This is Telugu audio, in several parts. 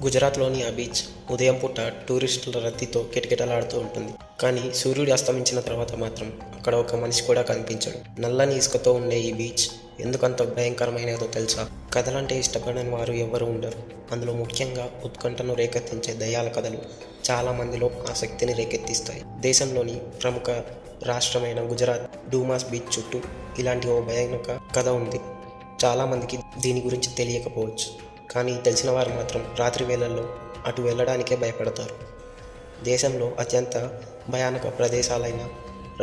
గుజరాత్లోని ఆ బీచ్ ఉదయం పూట టూరిస్టుల రద్దీతో కిటకిటలాడుతూ ఉంటుంది. కానీ సూర్యుడు అస్తమించిన తర్వాత మాత్రం అక్కడ ఒక మనిషి కూడా కనిపించడు. నల్లని ఇసుకతో ఉండే ఈ బీచ్ ఎందుకంత భయంకరమైనదో తెలుసా? కథలంటే ఇష్టపడని వారు ఎవ్వరూ ఉండరు. అందులో ముఖ్యంగా ఉత్కంఠను రేకెత్తించే దయ్యాల కథలు చాలా మందిలో ఆసక్తిని రేకెత్తిస్తాయి. దేశంలోని ప్రముఖ రాష్ట్రమైన గుజరాత్ డూమాస్ బీచ్ చుట్టూ ఇలాంటి ఓ భయానక కథ ఉంది. చాలామందికి దీని గురించి తెలియకపోవచ్చు, కానీ తెలిసిన వారు మాత్రం రాత్రి వేళల్లో అటు వెళ్ళడానికే భయపడతారు. దేశంలో అత్యంత భయానక ప్రదేశాలైన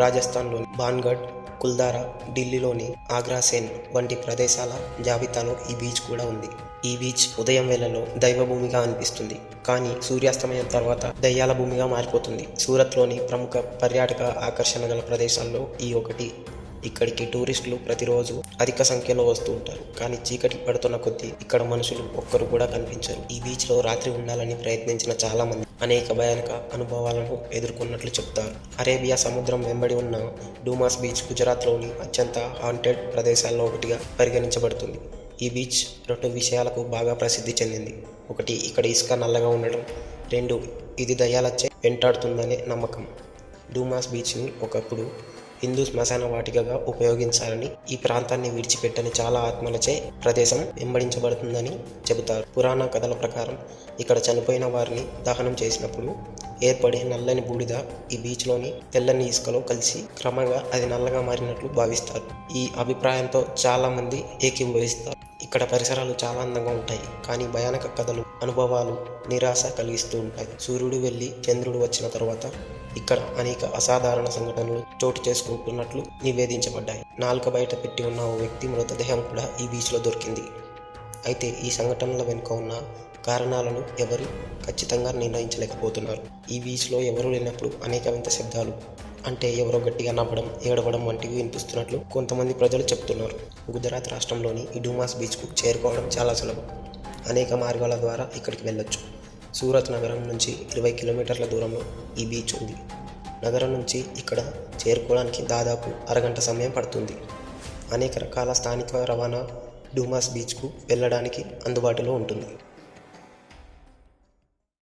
రాజస్థాన్లోని భాన్గఢ్, కుల్దారా, ఢిల్లీలోని ఆగ్రాసేన్ వంటి ప్రదేశాల జాబితాలో ఈ బీచ్ కూడా ఉంది. ఈ బీచ్ ఉదయం వేళలో దైవభూమిగా అనిపిస్తుంది, కానీ సూర్యాస్తమయం తర్వాత దయ్యాల భూమిగా మారిపోతుంది. సూరత్లోని ప్రముఖ పర్యాటక ఆకర్షణ గల ప్రదేశాల్లో ఈ ఒకటి. ఇక్కడికి టూరిస్టులు ప్రతిరోజు అధిక సంఖ్యలో వస్తూ ఉంటారు, కానీ చీకటి పడుతున్న కొద్దీ ఇక్కడ మనుషులు ఒక్కరు కూడా కనిపించరు. ఈ బీచ్లో రాత్రి ఉండాలని ప్రయత్నించిన చాలా మంది అనేక భయానక అనుభవాలను ఎదుర్కొన్నట్లు చెప్తారు. అరేబియా సముద్రం వెంబడి ఉన్న డూమాస్ బీచ్ గుజరాత్లోని అత్యంత హాంటెడ్ ప్రదేశాల్లో ఒకటిగా పరిగణించబడుతుంది. ఈ బీచ్ 2 విషయాలకు బాగా ప్రసిద్ధి చెందింది. ఒకటి, ఇక్కడ ఇసుక నల్లగా ఉండడం. 2, ఇది దయ్యాలచే వెంటాడుతుందనే నమ్మకం. డూమాస్ బీచ్ని ఒకప్పుడు హిందూ శ్మశాన వాటికగా ఉపయోగించాలని, ఈ ప్రాంతాన్ని విడిచిపెట్టని చాలా ఆత్మలచే ప్రదేశం వెంబడించబడుతుందని చెబుతారు. పురాణ కథల ప్రకారం ఇక్కడ చనిపోయిన వారిని దహనం చేసినప్పుడు ఏర్పడే నల్లని బూడిద ఈ బీచ్లోని తెల్లని ఇసుకలో కలిసి క్రమంగా అది నల్లగా మారినట్లు భావిస్తారు. ఈ అభిప్రాయంతో చాలామంది ఏకీభవిస్తారు. ఇక్కడ పరిసరాలు చాలా అందంగా ఉంటాయి, కానీ భయానక కథలు, అనుభవాలు నిరాశ కలిగిస్తూ ఉంటాయి. సూర్యుడు వెళ్ళి చంద్రుడు వచ్చిన తర్వాత ఇక్కడ అనేక అసాధారణ సంఘటనలు చోటు చేసుకుంటున్నట్లు నివేదించబడ్డాయి. నాలుక బయట పెట్టి ఉన్న ఓ వ్యక్తి మృతదేహం కూడా ఈ బీచ్లో దొరికింది. అయితే ఈ సంఘటనల వెనుక ఉన్న కారణాలను ఎవరు ఖచ్చితంగా నిర్ణయించలేకపోతున్నారు. ఈ బీచ్లో ఎవరూ లేనప్పుడు అనేక వింత శబ్దాలు, అంటే ఎవరో గట్టిగా నవ్వడం, ఏడవడం వంటివి వినిపిస్తున్నట్లు కొంతమంది ప్రజలు చెప్తున్నారు. గుజరాత్ రాష్ట్రంలోని ఈ డూమాస్ బీచ్కు చేరుకోవడం చాలా సులభం. అనేక మార్గాల ద్వారా ఇక్కడికి వెళ్ళొచ్చు. సూరత్ నగరం నుంచి 20 కిలోమీటర్ల దూరంలో ఈ బీచ్ ఉంది. నగరం నుంచి ఇక్కడ చేరుకోవడానికి దాదాపు అరగంట సమయం పడుతుంది. అనేక రకాల స్థానిక రవాణా డూమాస్ బీచ్కు వెళ్ళడానికి అందుబాటులో ఉంటుంది.